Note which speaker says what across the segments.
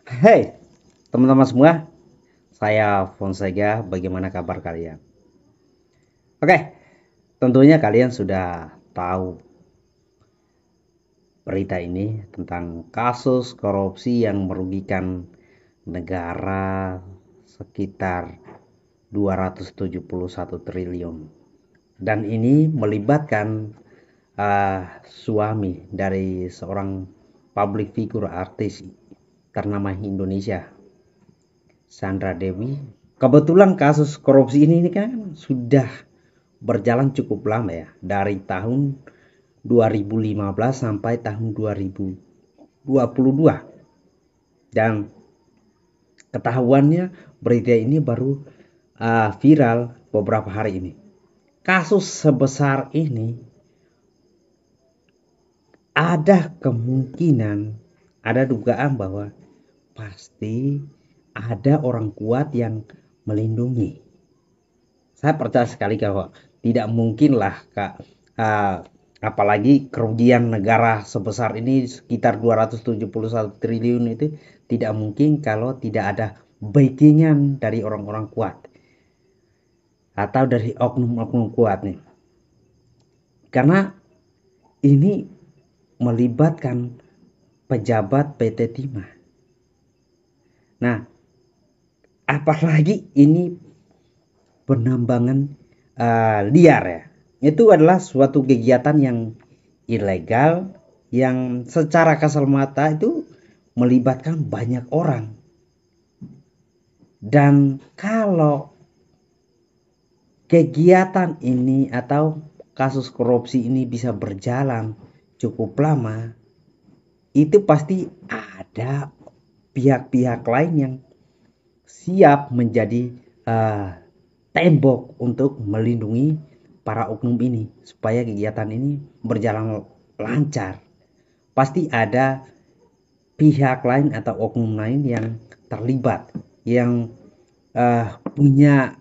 Speaker 1: Hey, teman-teman semua, saya Fonseca. Bagaimana kabar kalian? Oke, tentunya kalian sudah tahu berita ini tentang kasus korupsi yang merugikan negara sekitar 271 triliun. Dan ini melibatkan suami dari seorang public figure artis ternama Indonesia, Sandra Dewi. Kebetulan kasus korupsi ini kan sudah berjalan cukup lama ya, dari tahun 2015 sampai tahun 2022. Dan ketahuannya berita ini baru viral beberapa hari ini. Kasus sebesar ini ada kemungkinan, ada dugaan bahwa pasti ada orang kuat yang melindungi. Saya percaya sekali bahwa tidak mungkinlah Kak, apalagi kerugian negara sebesar ini sekitar 271 triliun itu tidak mungkin kalau tidak ada backingan dari orang-orang kuat atau dari oknum-oknum kuat nih. Karena ini melibatkan pejabat PT Timah. Nah, apalagi ini penambangan liar ya. Itu adalah suatu kegiatan yang ilegal yang secara kasat mata itu melibatkan banyak orang. Dan kalau kegiatan ini atau kasus korupsi ini bisa berjalan cukup lama, itu pasti ada pihak-pihak lain yang siap menjadi tembok untuk melindungi para oknum ini supaya kegiatan ini berjalan lancar. Pasti ada pihak lain atau oknum lain yang terlibat, yang punya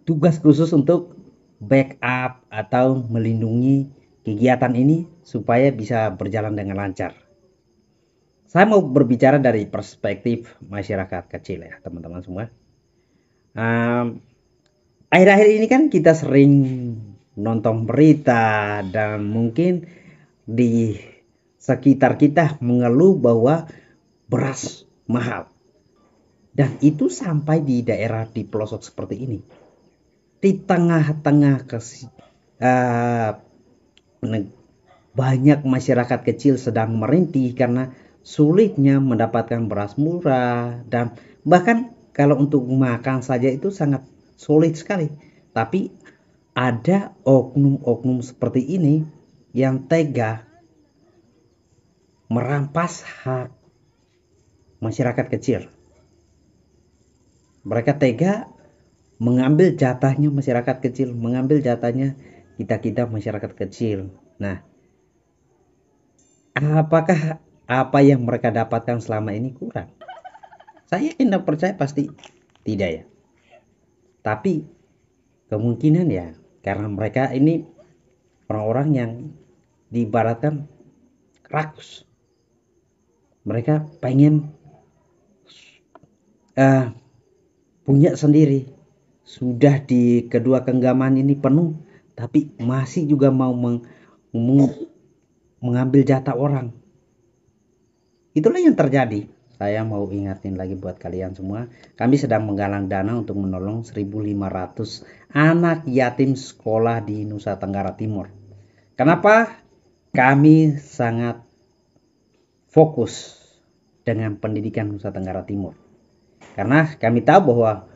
Speaker 1: tugas khusus untuk backup atau melindungi kegiatan ini supaya bisa berjalan dengan lancar. Saya mau berbicara dari perspektif masyarakat kecil ya teman-teman semua. Akhir-akhir ini kan kita sering nonton berita dan mungkin di sekitar kita mengeluh bahwa beras mahal. Dan itu sampai di daerah di pelosok seperti ini. Di tengah-tengah uh, banyak masyarakat kecil sedang merintih karena sulitnya mendapatkan beras murah, dan bahkan kalau untuk makan saja itu sangat sulit sekali. Tapi ada oknum-oknum seperti ini yang tega merampas hak masyarakat kecil. Mereka tega mengambil jatahnya masyarakat kecil, mengambil jatahnya kita-kita masyarakat kecil. Nah, apakah apa yang mereka dapatkan selama ini kurang? Saya yakin dan percaya pasti tidak ya. Tapi kemungkinan ya karena mereka ini orang-orang yang diibaratkan rakus. Mereka pengen punya sendiri. Sudah di kedua genggaman ini penuh, tapi masih juga mau mengambil jatah orang. Itulah yang terjadi. Saya mau ingatin lagi buat kalian semua, kami sedang menggalang dana untuk menolong 1.500 anak yatim sekolah di Nusa Tenggara Timur. Kenapa? Kami sangat fokus dengan pendidikan Nusa Tenggara Timur. Karena kami tahu bahwa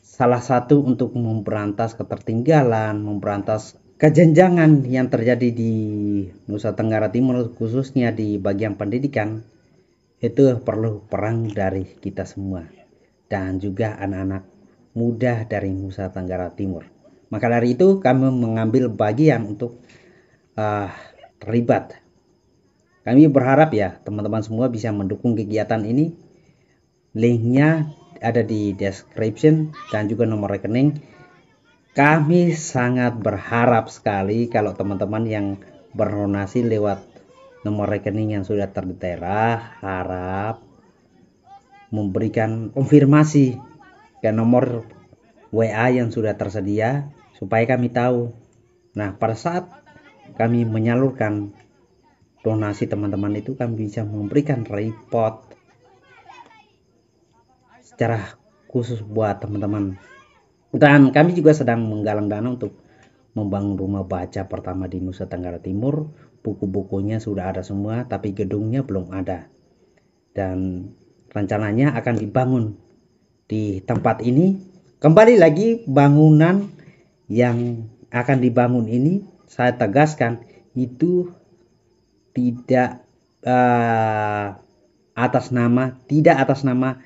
Speaker 1: salah satu untuk memberantas ketertinggalan, memberantas kejenjangan yang terjadi di Nusa Tenggara Timur, khususnya di bagian pendidikan, itu perlu perang dari kita semua dan juga anak-anak muda dari Nusa Tenggara Timur. Maka dari itu kami mengambil bagian untuk terlibat. Kami berharap ya teman-teman semua bisa mendukung kegiatan ini. Linknya ada di description dan juga nomor rekening. Kami sangat berharap sekali kalau teman-teman yang berdonasi lewat nomor rekening yang sudah terdetera, harap memberikan konfirmasi ke nomor WA yang sudah tersedia supaya kami tahu. Nah, pada saat kami menyalurkan donasi teman-teman itu, kami bisa memberikan report secara khusus buat teman-teman. Dan kami juga sedang menggalang dana untuk membangun rumah baca pertama di Nusa Tenggara Timur. Buku-bukunya sudah ada semua, tapi gedungnya belum ada. Dan rencananya akan dibangun di tempat ini. Kembali lagi, bangunan yang akan dibangun ini, saya tegaskan, itu tidak tidak atas nama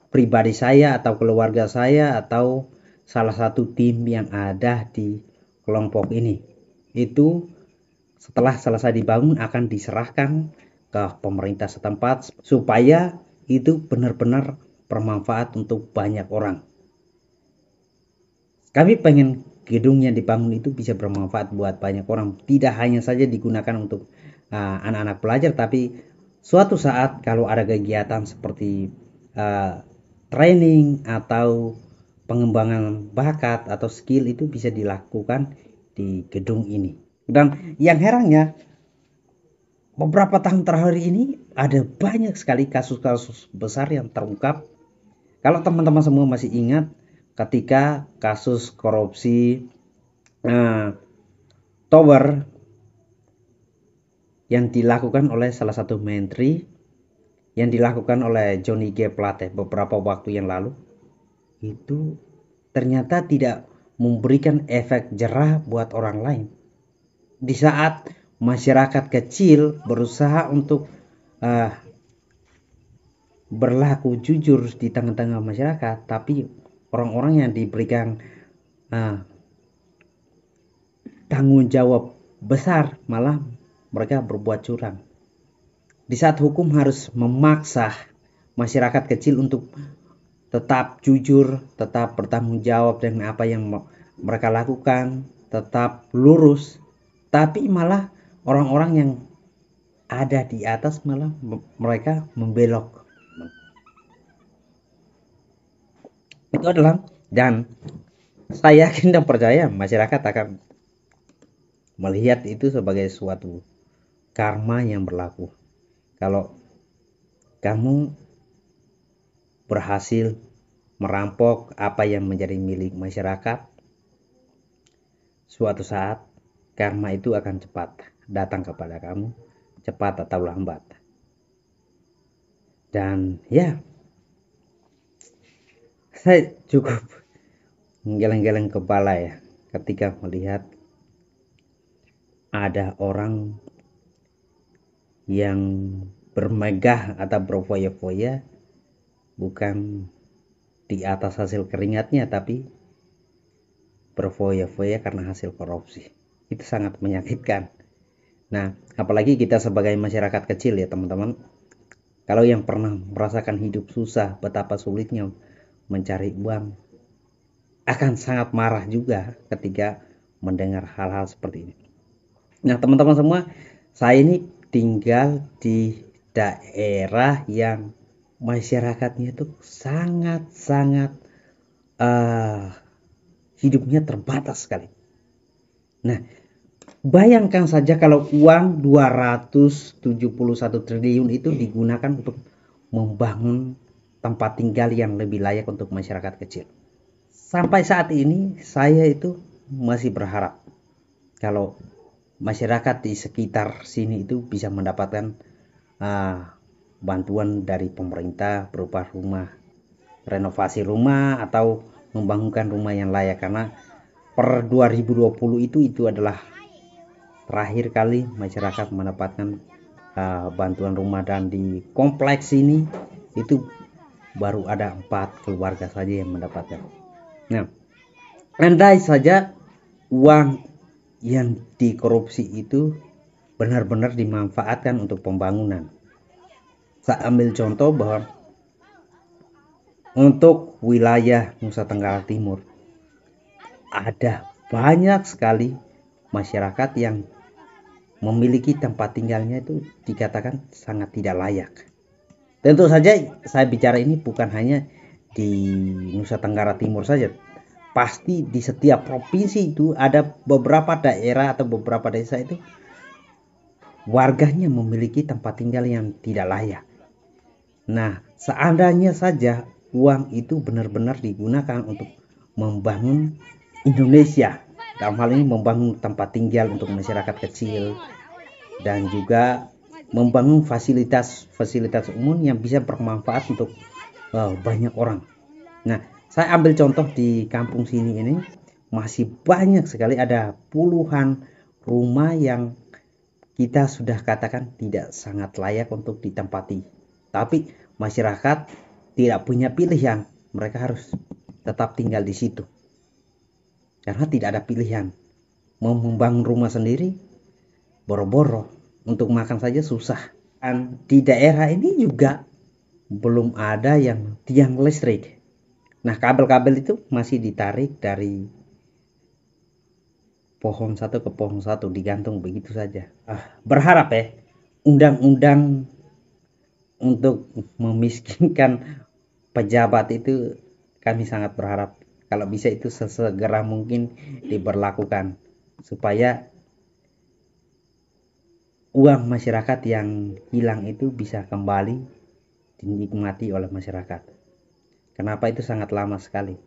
Speaker 1: pribadi saya atau keluarga saya atau salah satu tim yang ada di kelompok ini. Itu setelah selesai dibangun akan diserahkan ke pemerintah setempat supaya itu benar-benar bermanfaat untuk banyak orang. Kami pengen gedung yang dibangun itu bisa bermanfaat buat banyak orang, tidak hanya saja digunakan untuk anak-anak pelajar, tapi suatu saat kalau ada kegiatan seperti training atau pengembangan bakat atau skill itu bisa dilakukan di gedung ini. Dan yang herannya, beberapa tahun terakhir ini ada banyak sekali kasus-kasus besar yang terungkap. Kalau teman-teman semua masih ingat, ketika kasus korupsi tower yang dilakukan oleh salah satu menteri, yang dilakukan oleh Johnny G. Plate beberapa waktu yang lalu, itu ternyata tidak memberikan efek jerah buat orang lain. Di saat masyarakat kecil berusaha untuk berlaku jujur di tengah-tengah masyarakat, tapi orang-orang yang diberikan tanggung jawab besar malah mereka berbuat curang. Di saat hukum harus memaksa masyarakat kecil untuk tetap jujur, tetap bertanggung jawab dengan apa yang mereka lakukan, tetap lurus, tapi malah orang-orang yang ada di atas malah mereka membelok. Itu adalah, dan saya yakin dan percaya masyarakat akan melihat itu sebagai suatu karma yang berlaku. Kalau kamu berhasil merampok apa yang menjadi milik masyarakat, suatu saat karma itu akan cepat datang kepada kamu, cepat atau lambat. Dan ya, saya cukup menggeleng-geleng kepala ya ketika melihat ada orang yang bermegah atau berfoya-foya bukan di atas hasil keringatnya, tapi berfoya-foya karena hasil korupsi. Itu sangat menyakitkan. Nah, apalagi kita sebagai masyarakat kecil ya teman-teman, kalau yang pernah merasakan hidup susah, betapa sulitnya mencari uang, akan sangat marah juga ketika mendengar hal-hal seperti ini. Nah teman-teman semua, saya ini tinggal di daerah yang masyarakatnya itu sangat-sangat hidupnya terbatas sekali. Nah, bayangkan saja kalau uang 271 triliun itu digunakan untuk membangun tempat tinggal yang lebih layak untuk masyarakat kecil. Sampai saat ini saya itu masih berharap kalau masyarakat di sekitar sini itu bisa mendapatkan bantuan dari pemerintah berupa rumah, renovasi rumah atau membangunkan rumah yang layak, karena per 2020 itu adalah terakhir kali masyarakat mendapatkan bantuan rumah, dan di kompleks ini itu baru ada 4 keluarga saja yang mendapatkan. Nah, andai saja uang yang dikorupsi itu benar-benar dimanfaatkan untuk pembangunan. Saya ambil contoh bahwa untuk wilayah Nusa Tenggara Timur ada banyak sekali masyarakat yang memiliki tempat tinggalnya itu dikatakan sangat tidak layak. Tentu saja saya bicara ini bukan hanya di Nusa Tenggara Timur saja. Pasti di setiap provinsi itu ada beberapa daerah atau beberapa desa itu warganya memiliki tempat tinggal yang tidak layak. Nah, seandainya saja uang itu benar-benar digunakan untuk membangun Indonesia, dalam hal ini membangun tempat tinggal untuk masyarakat kecil dan juga membangun fasilitas umum yang bisa bermanfaat untuk banyak orang. Nah, saya ambil contoh di kampung sini ini masih banyak sekali, ada puluhan rumah yang kita sudah katakan tidak sangat layak untuk ditempati. Tapi masyarakat tidak punya pilihan, mereka harus tetap tinggal di situ. Karena tidak ada pilihan. Mau membangun rumah sendiri, boro-boro. Untuk makan saja susah. Dan di daerah ini juga belum ada yang tiang listrik. Nah, kabel-kabel itu masih ditarik dari pohon satu ke pohon satu, digantung begitu saja. Berharap ya, undang-undang untuk memiskinkan pejabat itu, kami sangat berharap kalau bisa itu sesegera mungkin diberlakukan supaya uang masyarakat yang hilang itu bisa kembali dinikmati oleh masyarakat. Kenapa itu sangat lama sekali?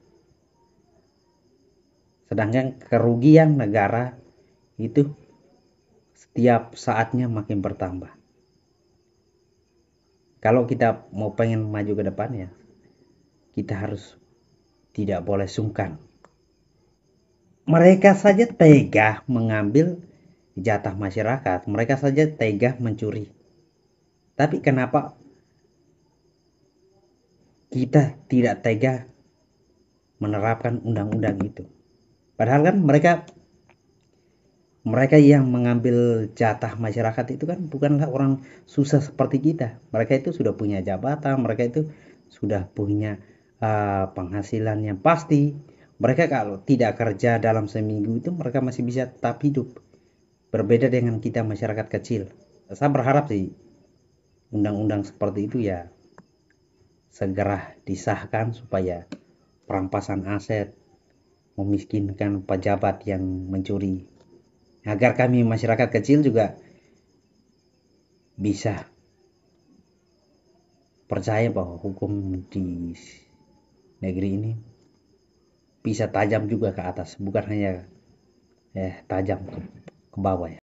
Speaker 1: Sedangkan kerugian negara itu setiap saatnya makin bertambah. Kalau kita mau pengen maju ke depan ya, kita harus tidak boleh sungkan. Mereka saja tega mengambil jatah masyarakat, mereka saja tega mencuri. Tapi kenapa kita tidak tega menerapkan undang-undang itu? Padahal kan mereka yang mengambil jatah masyarakat itu kan bukanlah orang susah seperti kita. Mereka itu sudah punya jabatan, mereka itu sudah punya penghasilan yang pasti. Mereka kalau tidak kerja dalam seminggu itu mereka masih bisa tetap hidup. Berbeda dengan kita masyarakat kecil. Saya berharap sih undang-undang seperti itu ya segera disahkan supaya perampasan aset, memiskinkan pejabat yang mencuri, agar kami masyarakat kecil juga bisa percaya bahwa hukum di negeri ini bisa tajam juga ke atas, bukan hanya tajam ke bawah ya.